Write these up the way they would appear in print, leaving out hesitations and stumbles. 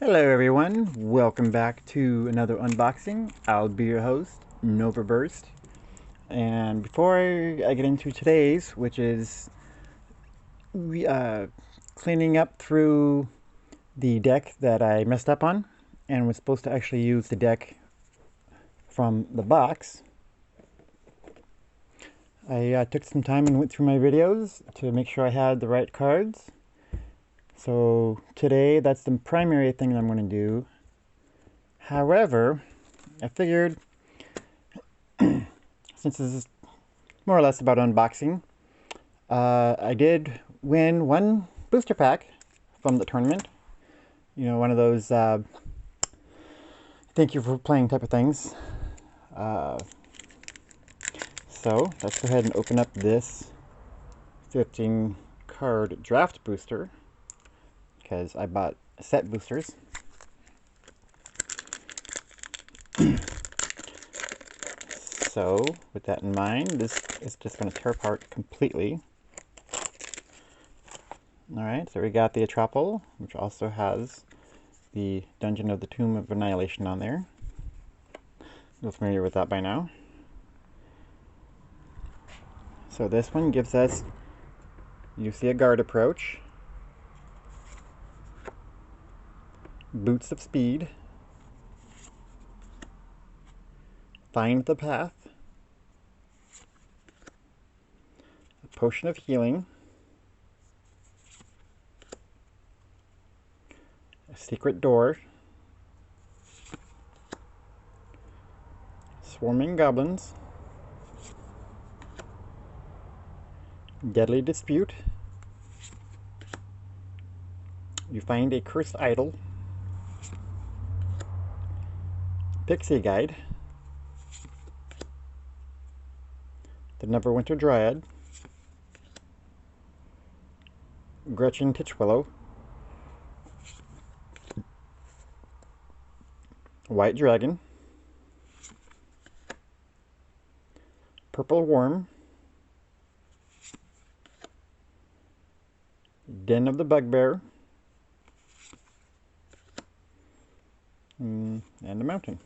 Hello everyone, welcome back to another unboxing. I'll be your host, Novaburst. And before I get into today's, which is cleaning up through the deck that I messed up on, and was supposed to actually use the deck from the box, I took some time and went through my videos to make sure I had the right cards. So today, that's the primary thing that I'm going to do. However, I figured, since this is more or less about unboxing, I did win one booster pack from the tournament. You know, one of those thank you for playing type of things. So let's go ahead and open up this 15 card draft booster, because I bought set boosters. So with that in mind, this is just going to tear apart completely. Alright, so we got the Pt4, which also has the Dungeon of the Tomb of Annihilation on there. You're familiar with that by now. So this one gives us, you see a guard approach, Boots of Speed, Find the Path, a Potion of Healing, a Secret Door, Swarming Goblins, Deadly Dispute, you find a Cursed Idol, Pixie Guide, the Neverwinter Dryad, Gretchen Titchwillow, White Dragon, Purple Worm, Den of the Bugbear, and the Mountain.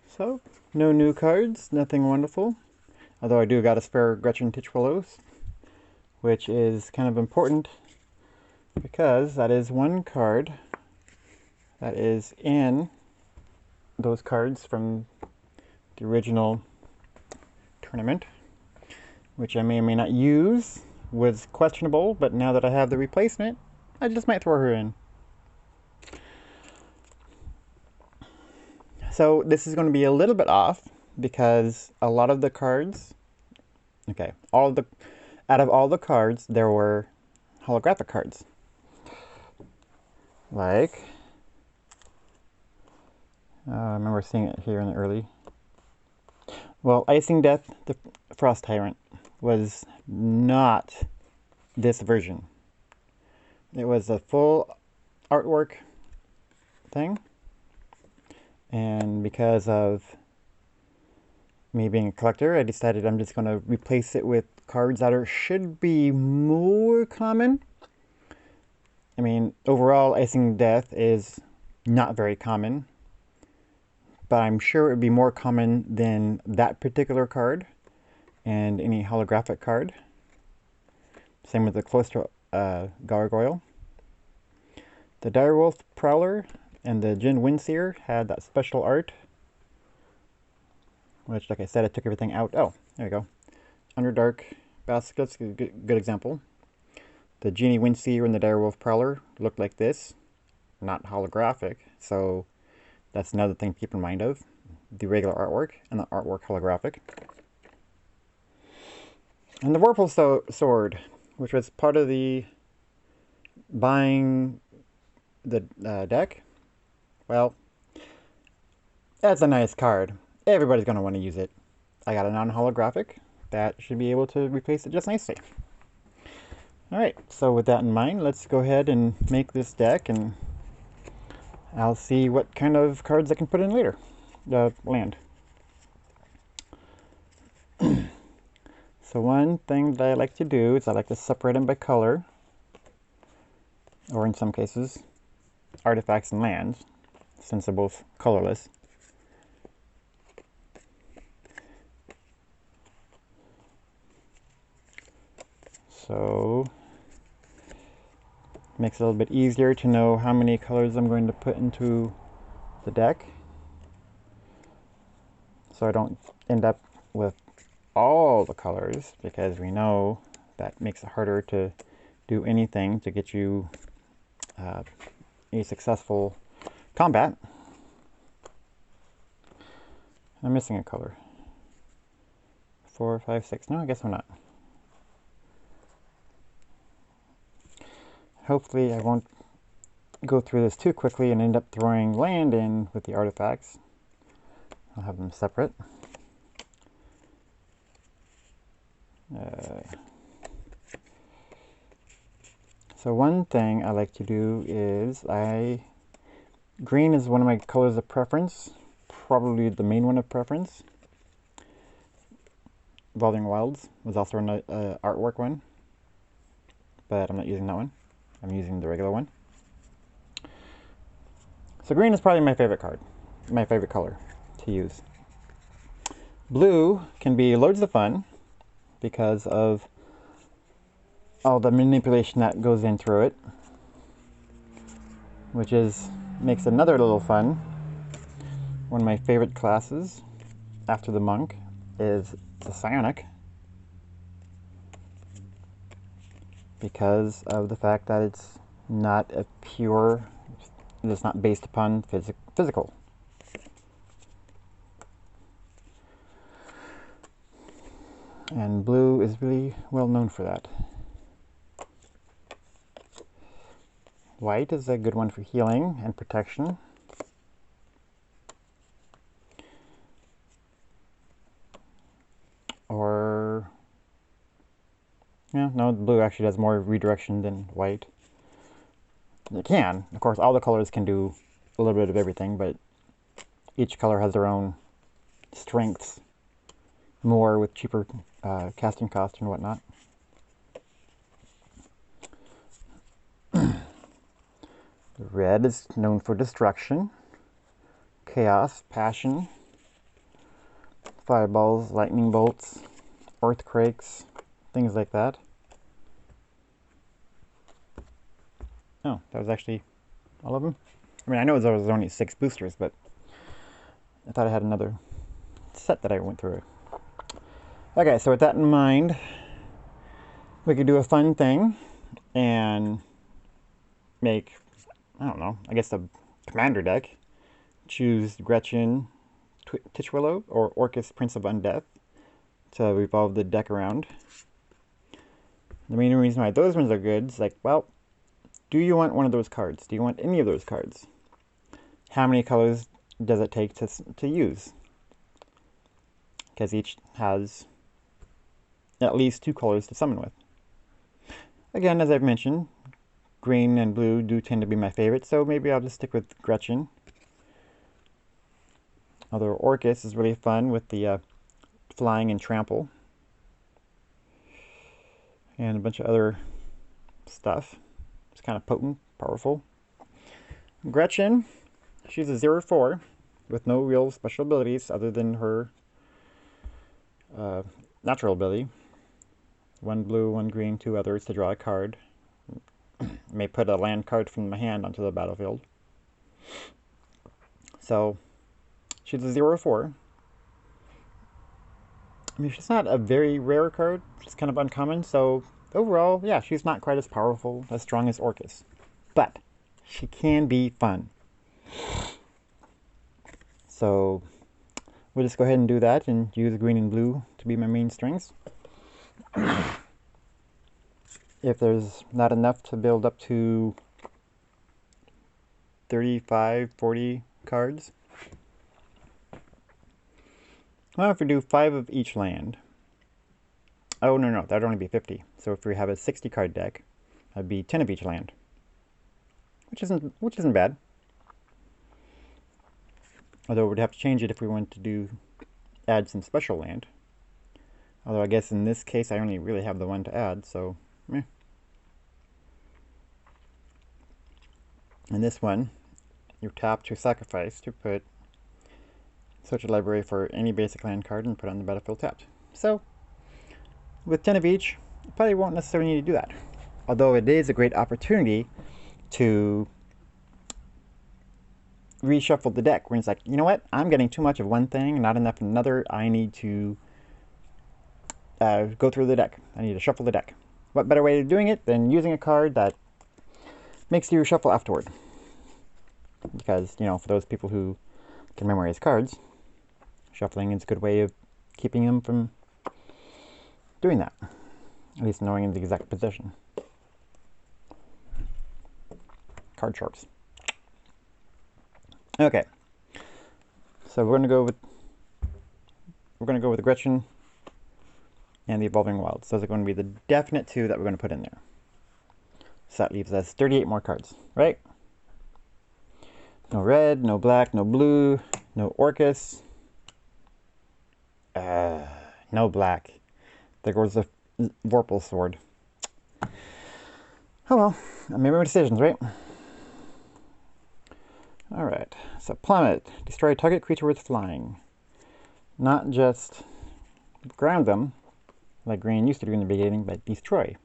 So, no new cards, nothing wonderful. Although I do got a spare Gretchen Titchwillows, which is kind of important because that is one card that is in those cards from the original tournament, which I may or may not use. Was questionable, but now that I have the replacement, I just might throw her in. So this is going to be a little bit off because a lot of the cards, okay, out of all the cards, there were holographic cards. Like, I remember seeing it here in the early. Well, Icing Death, the Frost Tyrant, was not this version. It was a full artwork thing. And because of me being a collector, I decided I'm just going to replace it with cards that should be more common. I mean, overall, Icing Death is not very common, but I'm sure it would be more common than that particular card and any holographic card. Same with the Cloister Gargoyle. The Direwolf Prowler and the Jin Windseer had that special art, which, like I said, I took everything out. Oh, there we go. Underdark Basket's a good example. The Genie Windseer and the Direwolf Prowler looked like this, not holographic, so that's another thing to keep in mind of. The regular artwork and the artwork holographic. And the Whirlpool Sword, which was part of the buying the deck. Well, that's a nice card. Everybody's going to want to use it. I got a non-holographic that should be able to replace it just nicely. Alright, so with that in mind, let's go ahead and make this deck, and I'll see what kind of cards I can put in later. Land. So one thing that I like to do is I like to separate them by color. or in some cases, artifacts and lands, since they're both colorless. So it makes it a little bit easier to know how many colors I'm going to put into the deck, so I don't end up with all the colors, because we know that makes it harder to do anything to get you a successful combat. I'm missing a color. 4, 5, 6. No, I guess I'm not. Hopefully I won't go through this too quickly and end up throwing land in with the artifacts. I'll have them separate. So one thing I like to do is green is one of my colors of preference, probably the main one of preference. Evolving Wilds was also an artwork one, but I'm not using that one. I'm using the regular one. So green is probably my favorite card, my favorite color to use. Blue can be loads of fun because of all the manipulation that goes in through it, which makes another little fun. One of my favorite classes after the monk is the psionic, because of the fact that it's not it's not based upon physical. And blue is really well known for that. White is a good one for healing and protection. Or, yeah, no, blue actually does more redirection than white. It can. Of course, all the colors can do a little bit of everything, but each color has their own strengths, more with cheaper casting cost and whatnot. Red is known for destruction, chaos, passion, fireballs, lightning bolts, earthquakes, things like that. Oh, that was actually all of them? I mean, I know there was only 6 boosters, but I thought I had another set that I went through. Okay, so with that in mind, we could do a fun thing and make, I don't know, I guess a commander deck. Choose Gretchen Titchwillow or Orcus Prince of Undeath to revolve the deck around. The main reason why those ones are good is like, well, do you want one of those cards? Do you want any of those cards? How many colors does it take to use? Because each has at least 2 colors to summon with. Again, as I've mentioned, green and blue do tend to be my favorites, so maybe I'll just stick with Gretchen. Although Orcus is really fun with the flying and trample. And a bunch of other stuff. It's kind of potent, powerful. Gretchen, she's a 0/4 with no real special abilities other than her natural ability. 1 blue, 1 green, 2 others to draw a card. May put a land card from my hand onto the battlefield. So, she's a 0/4. I mean, she's not a very rare card. She's kind of uncommon, so overall, yeah, she's not quite as powerful, as strong as Orcus. But she can be fun. So we'll just go ahead and do that and use green and blue to be my main strings. If there's not enough to build up to 35, 40 cards, well, if we do 5 of each land, oh no, that'd only be 50. So if we have a 60 card deck, that'd be 10 of each land, which isn't bad. Although we'd have to change it if we want to add some special land. Although I guess in this case I only really have the one to add, so meh. And this one, you tap to sacrifice to put search a library for any basic land card and put it on the battlefield tapped. So, with 10 of each, you probably won't necessarily need to do that. Although it is a great opportunity to reshuffle the deck, where it's like, you know what, I'm getting too much of one thing, not enough of another, I need to go through the deck. I need to shuffle the deck. What better way of doing it than using a card that makes you shuffle afterward? Because, you know, for those people who can memorize cards, shuffling is a good way of keeping them from doing that. At least knowing the exact position. Card sharps. Okay. So we're gonna go with Gretchen and the Evolving Wilds. Those are going to be the definite two that we're going to put in there. So that leaves us 38 more cards, right? No red, no black, no blue, no Orcus. No black. There goes the Vorpal Sword. Oh well, I made my decisions, right? Alright, so Plummet. Destroy target creature with flying. Not just ground them, like green used to do in the beginning, but destroy.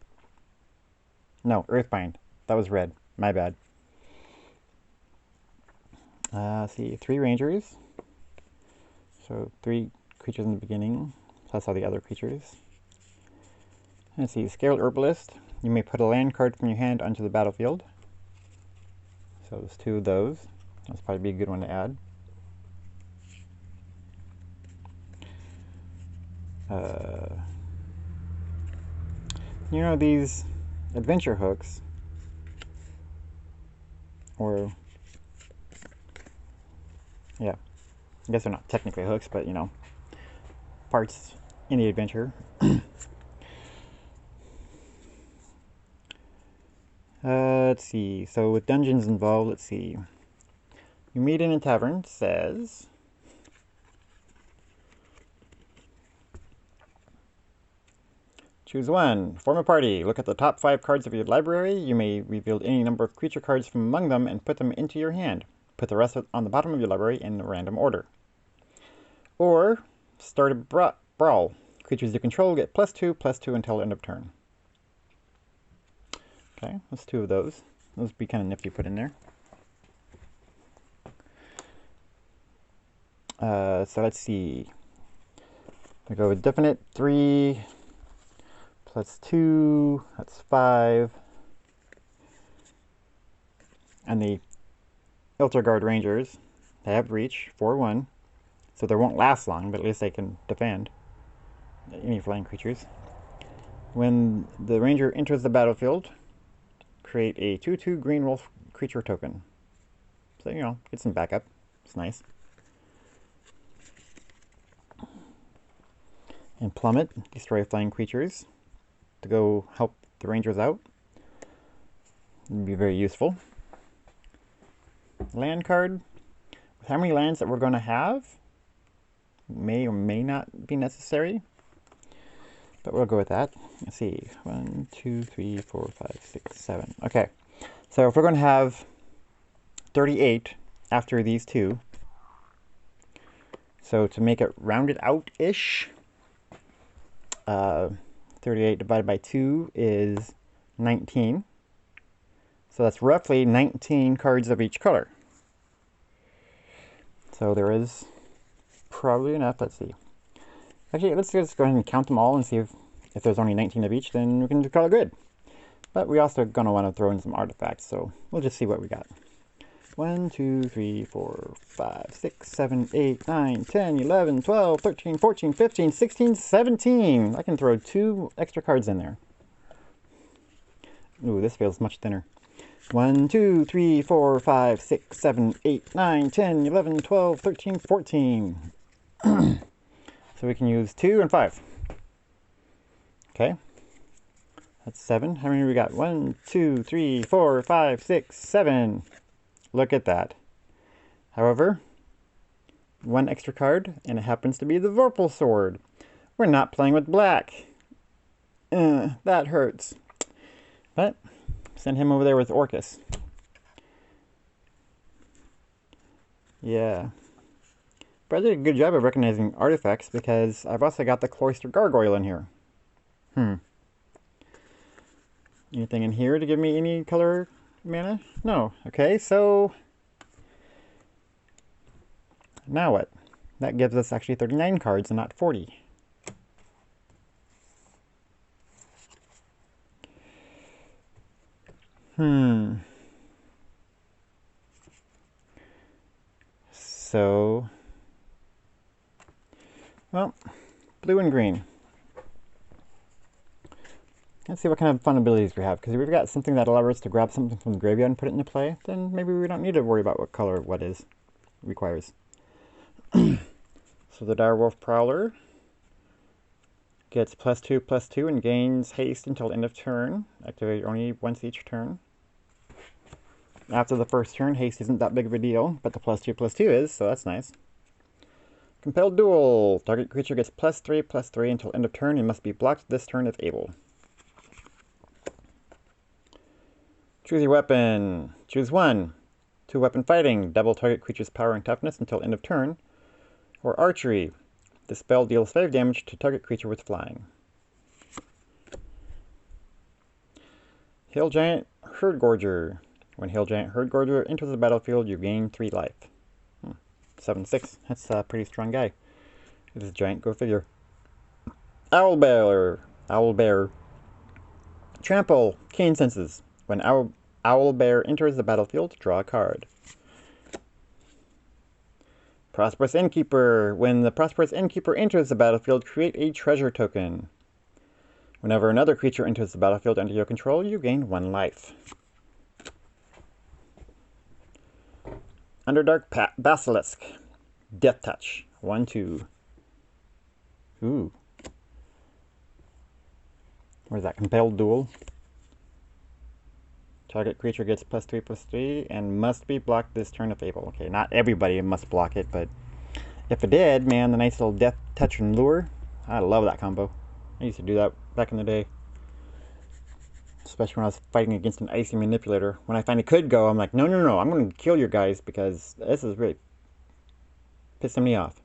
No, Earthbind. That was red. My bad. Let's see, 3 Rangers. So 3 creatures in the beginning, plus all the other creatures. Let's see, Scaled Herbalist. You may put a land card from your hand onto the battlefield. So there's 2 of those. That's probably be a good one to add. You know, these adventure hooks, or yeah, I guess they're not technically hooks, but you know, parts in the adventure. Let's see, so with dungeons involved, let's see. You meet in a tavern says, choose one. Form a party. Look at the top 5 cards of your library. You may reveal any number of creature cards from among them and put them into your hand. Put the rest on the bottom of your library in a random order. Or start a brawl. Creatures you control get +2/+2 until end of turn. Okay, that's 2 of those. Those would be kind of nifty to put in there. So let's see. We go with definite 3 +2, that's 5. And the Iltergard Rangers, they have reach, 4/1. So they won't last long, but at least they can defend any flying creatures. When the ranger enters the battlefield, create a 2/2 green wolf creature token. So, you know, get some backup. It's nice. And Plummet, destroy flying creatures to go help the rangers out. It'd be very useful. Land card, with how many lands that we're going to have, may or may not be necessary, but we'll go with that. Let's see, 1, 2, 3, 4, 5, 6, 7. Okay, so if we're going to have 38 after these 2, so to make it rounded out-ish, 38 divided by 2 is 19. So that's roughly 19 cards of each color. So there is probably enough. Let's see. Actually, let's just go ahead and count them all and see if there's only 19 of each, then we can just call it good. But we also going to want to throw in some artifacts, so we'll just see what we got. 1, 2, 3, 4, 5, 6, 7, 8, 9, 10, 11, 12, 13, 14, 15, 16, 17. I can throw 2 extra cards in there. Ooh, this feels much thinner. 1, 2, 3, 4, 5, 6, 7, 8, 9, 10, 11, 12, 13, 14. So we can use 2 and 5. Okay. That's 7. How many we got? 1, 2, 3, 4, 5, 6, 7. Look at that. However, 1 extra card, and it happens to be the Vorpal Sword. We're not playing with black. That hurts. But send him over there with Orcus. Yeah. But I did a good job of recognizing artifacts because I've also got the Cloister Gargoyle in here. Anything in here to give me any color mana? No. Okay, so now what? That gives us actually 39 cards and not 40. So, well, blue and green. Let's see what kind of fun abilities we have, because if we've got something that allows us to grab something from the graveyard and put it into play, then maybe we don't need to worry about what color what is requires. So the Direwolf Prowler gets +2/+2 and gains haste until end of turn. Activate only once each turn. After the first turn, haste isn't that big of a deal, but the +2/+2 is, so that's nice. Compelled Duel. Target creature gets +3/+3 until end of turn and must be blocked this turn if able. Choose your weapon. Choose one. 2-weapon fighting. Double target creature's power and toughness until end of turn. Or archery. The spell deals 5 damage to target creature with flying. Hail Giant Herdgorger. When Hail Giant Herdgorger enters the battlefield, you gain 3 life. 7/6. That's a pretty strong guy. It is a giant, go figure. Owlbear. Owlbear. Trample. Keen Senses. When Owlbear enters the battlefield, draw a card. Prosperous Innkeeper. When the Prosperous Innkeeper enters the battlefield, create a treasure token. Whenever another creature enters the battlefield under your control, you gain 1 life. Underdark Basilisk. Death Touch. 1/2. Ooh. Where's that? Compelled Duel. Target creature gets +3/+3 and must be blocked this turn if able. Okay, not everybody must block it, but if it did, man, the nice little Death Touch and Lure. I love that combo. I used to do that back in the day. Especially when I was fighting against an Icy Manipulator. When I finally could go, I'm like, no, no, no, I'm going to kill your guys because this is really pissing me off.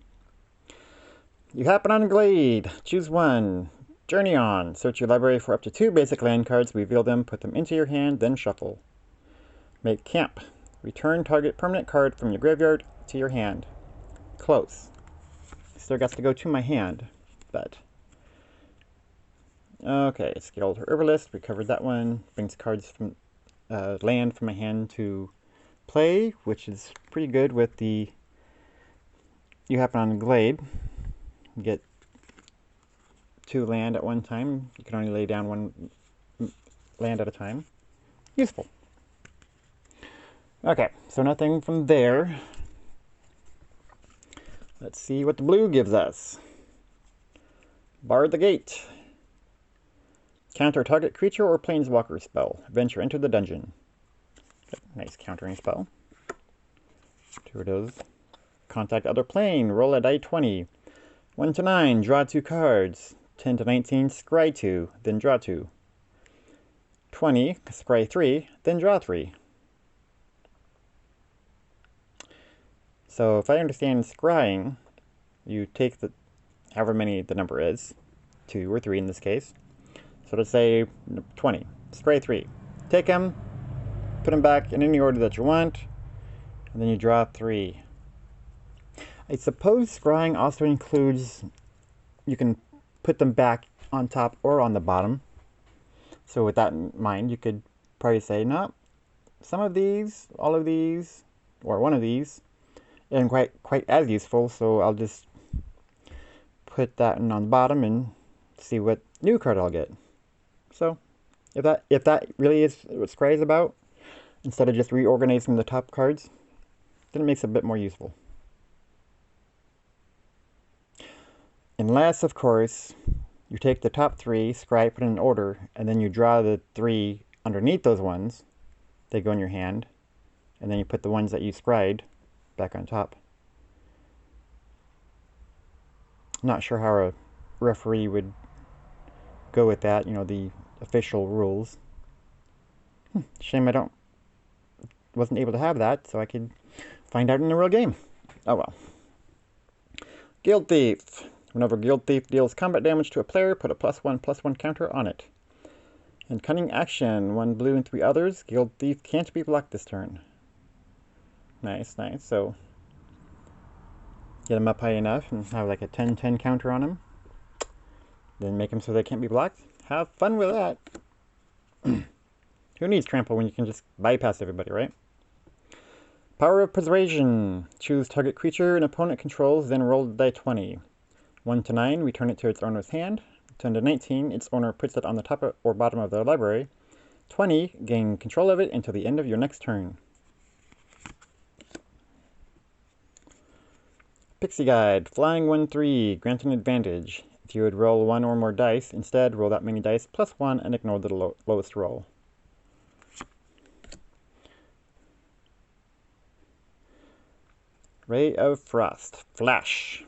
You happen on a glade. Choose one. Journey on. Search your library for up to 2 basic land cards, reveal them, put them into your hand, then shuffle. Make camp. Return target permanent card from your graveyard to your hand. Close. Still got to go to my hand, but... Okay, Scaled Herbalist. We covered that one. Brings cards from land from my hand to play, which is pretty good with the... You happen on a glade. You get 2 land at one time. You can only lay down 1 land at a time. Useful. Okay, so nothing from there. Let's see what the blue gives us. Bar the Gate. Counter target creature or planeswalker spell. Venture enter the dungeon. Nice countering spell. 2 of those. Contact other plane. Roll a die 20. 1 to 9. Draw 2 cards. 10 to 19. Scry 2. Then draw 2. 20. Scry 3. Then draw 3. So if I understand scrying, you take the however many the number is, 2 or 3 in this case. So let's say 20. Scry 3. Take them, put them back in any order that you want, and then you draw 3. I suppose scrying also includes, you can put them back on top or on the bottom. So with that in mind, you could probably say, no, some of these, all of these, or one of these, isn't quite as useful, so I'll just put that on the bottom and see what new card I'll get. So if that really is what Scry is about, instead of just reorganizing the top cards, then it makes it a bit more useful. Unless, of course, you take the top 3, scry, put in an order, and then you draw the 3 underneath those ones. They go in your hand, and then you put the ones that you scried back on top. I'm not sure how a referee would go with that, you know, the official rules. Shame I wasn't able to have that, so I could find out in a real game. Oh well. Guild Thief. Whenever Guild Thief deals combat damage to a player, put a +1/+1 counter on it. And Cunning Action. 1 blue and 3 others. Guild Thief can't be blocked this turn. Nice, nice. So, get him up high enough and have like a 10/10 counter on him. Then make him so they can't be blocked. Have fun with that. Who needs trample when you can just bypass everybody, right? Power of Persuasion. Choose target creature an opponent controls, then roll die 20. 1 to 9, return it to its owner's hand. 10 to 19, its owner puts it on the top or bottom of their library. 20, gain control of it until the end of your next turn. Pixie Guide. Flying 1/3, grant an advantage. If you would roll 1 or more dice, instead roll that many dice +1 and ignore the lowest roll. Ray of Frost. Flash.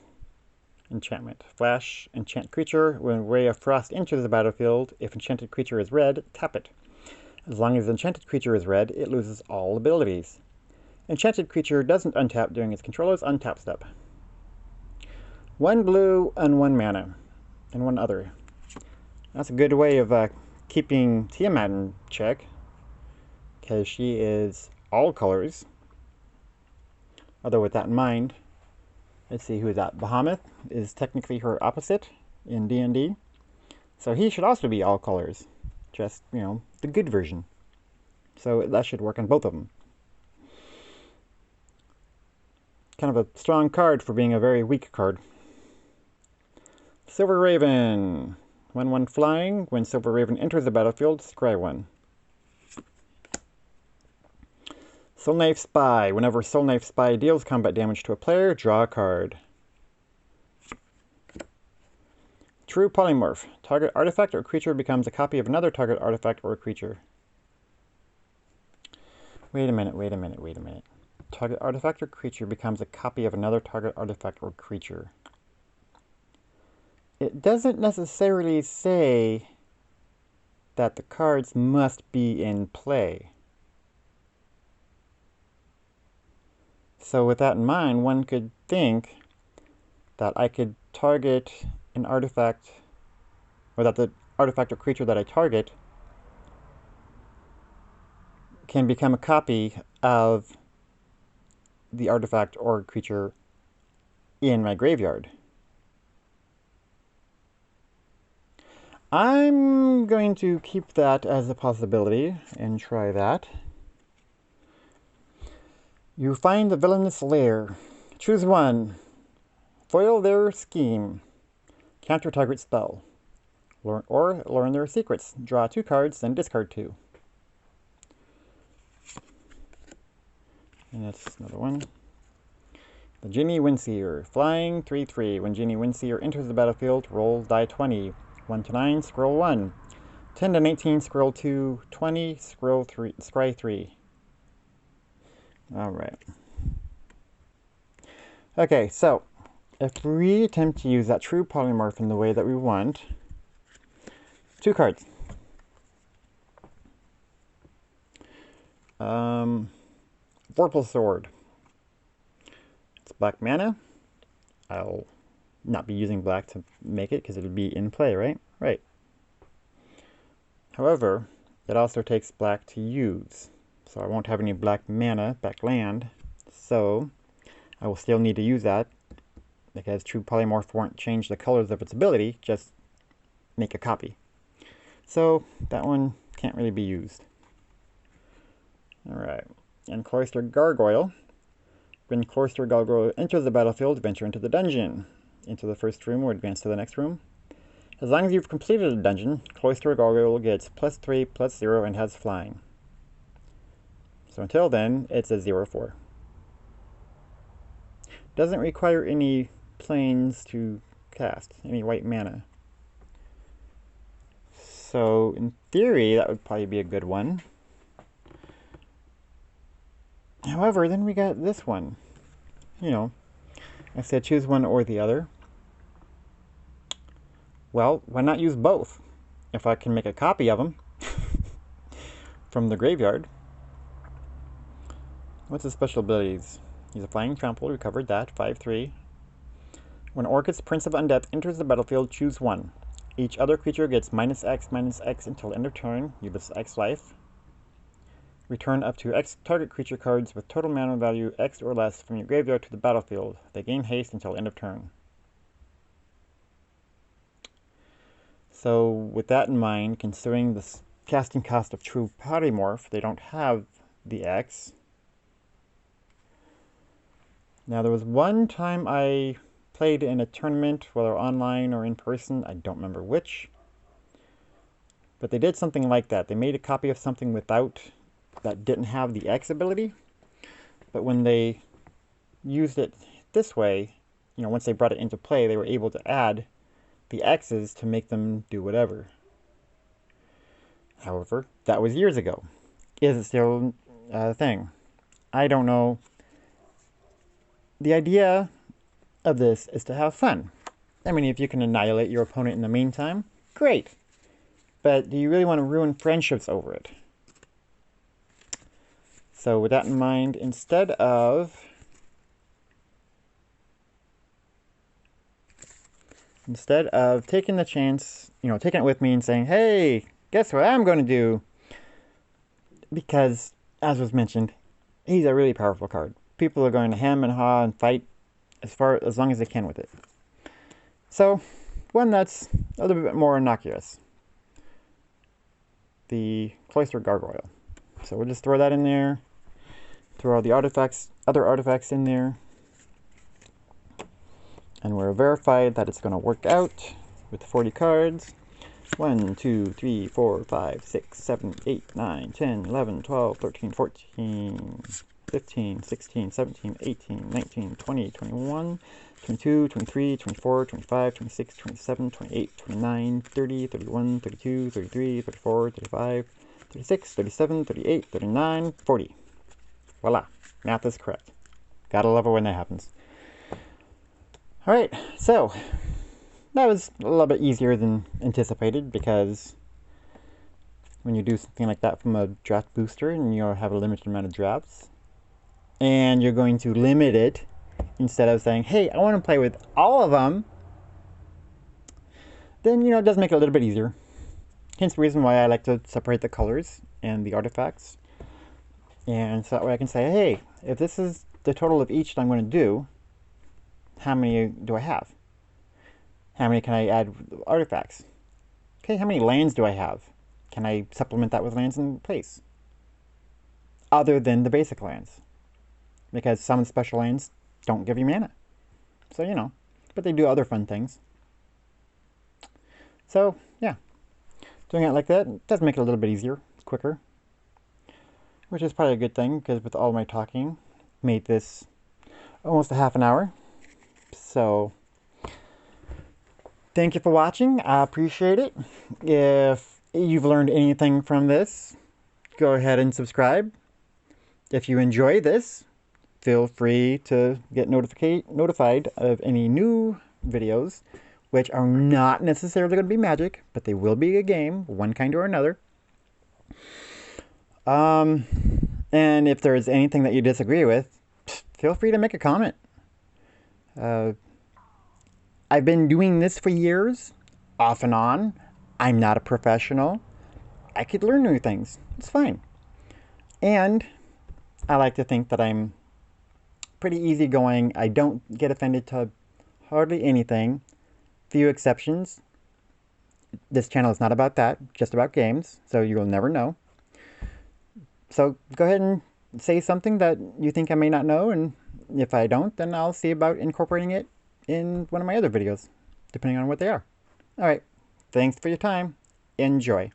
Enchantment. Flash. Enchant creature. When Ray of Frost enters the battlefield, if enchanted creature is red, tap it. As long as the enchanted creature is red, it loses all abilities. Enchanted creature doesn't untap during its controller's untap step. 1 blue and 1 mana. And 1 other. That's a good way of keeping Tiamat in check, because she is all colors. Although with that in mind, let's see, who is that? Bahamut is technically her opposite in D&D. So he should also be all colors. Just, you know, the good version. So that should work on both of them. Kind of a strong card for being a very weak card. Silver Raven. 1/1 flying. When Silver Raven enters the battlefield, scry 1. Soul Knife Spy. Whenever Soul Knife Spy deals combat damage to a player, draw a card. True Polymorph. Target artifact or creature becomes a copy of another target artifact or creature. Wait a minute. Target artifact or creature becomes a copy of another target artifact or creature. It doesn't necessarily say that the cards must be in play. So with that in mind, one could think that I could target an artifact, or that the artifact or creature that I target can become a copy of the artifact or creature in my graveyard. I'm going to keep that as a possibility and try that. You find the villainous lair. Choose 1. Foil their scheme. Counter target spell. Learn their secrets. Draw 2 cards, then discard 2. And that's another one. The Genie Windseer. Flying 3/3. When Genie Windseer enters the battlefield, roll die 20. 1 to 9, scroll 1. 10 to 19, scroll 2. 20, scroll 3, scry 3. Alright. Okay, so if we attempt to use that true polymorph in the way that we want, 2 cards. Vorpal Sword. It's black mana. I'll not be using black to make it because it would be in play, right? Right. However, it also takes black to use. So I won't have any black mana, black land. So I will still need to use that because true polymorph won't change the colors of its ability, just make a copy. So that one can't really be used. Alright. And Cloister Gargoyle. When Cloister Gargoyle enters the battlefield, venture into the dungeon. Into the first room or advance to the next room. As long as you've completed a dungeon, Cloister Gargoyle gets +3/+0 and has flying. So until then, it's a 0/4. Doesn't require any planes to cast, any white mana. So in theory, that would probably be a good one. However, then we got this one. You know, I said choose one or the other. Well, why not use both? If I can make a copy of them from the graveyard. What's the special abilities? He's a flying trample. We covered that. 5/3. When Orchid's Prince of Undeath enters the battlefield, choose one. Each other creature gets -X until end of turn. You lose X life. Return up to X target creature cards with total mana value X or less from your graveyard to the battlefield. They gain haste until end of turn. So with that in mind, considering the casting cost of True Polymorph, they don't have the X. Now there was one time I played in a tournament, whether online or in person, I don't remember which. But they did something like that. They made a copy of something that didn't have the X ability. But when they used it this way, once they brought it into play, they were able to add the X's to make them do whatever. However, that was years ago. Is it still a thing? I don't know. The idea of this is to have fun. I mean, if you can annihilate your opponent in the meantime, great. But do you really want to ruin friendships over it? So with that in mind, instead of taking the chance, taking it with me and saying, hey, guess what I'm going to do? Because, as was mentioned, he's a really powerful card. People are going to hem and haw and fight as long as they can with it. So, one that's a little bit more innocuous. The Cloistered Gargoyle. So we'll just throw that in there. Throw all the other artifacts in there. And we're verified that it's going to work out with 40 cards. 1, 2, 3, 4, 5, 6, 7, 8, 9, 10, 11, 12, 13, 14, 15, 16, 17, 18, 19, 20, 21, 22, 23, 24, 25, 26, 27, 28, 29, 30, 31, 32, 33, 34, 35, 36, 37, 38, 39, 40. Voila. Math is correct. Gotta love it when that happens. Alright, so that was a little bit easier than anticipated, because when you do something like that from a draft booster and you have a limited amount of drafts, and you're going to limit it instead of saying, hey, I want to play with all of them, then, it does make it a little bit easier. Hence the reason why I like to separate the colors and the artifacts. And so that way I can say, hey, if this is the total of each that I'm going to do, how many do I have? How many can I add artifacts? Okay, how many lands do I have? Can I supplement that with lands in place? Other than the basic lands. Because some special lands don't give you mana. So, but they do other fun things. So, yeah. Doing it like that does make it a little bit easier, quicker. Which is probably a good thing, because with all my talking, made this almost a half an hour. So, thank you for watching. I appreciate it. If you've learned anything from this, go ahead and subscribe. If you enjoy this, feel free to get notified of any new videos, which are not necessarily going to be Magic, but they will be a game, one kind or another. And if there's anything that you disagree with, feel free to make a comment. I've been doing this for years, off and on. I'm not a professional. I could learn new things. It's fine. And I like to think that I'm pretty easygoing. I don't get offended to hardly anything. Few exceptions. This channel is not about that, just about games, so you'll never know. So go ahead and say something that you think I may not know, and if I don't, then I'll see about incorporating it in one of my other videos, depending on what they are. Alright, thanks for your time. Enjoy.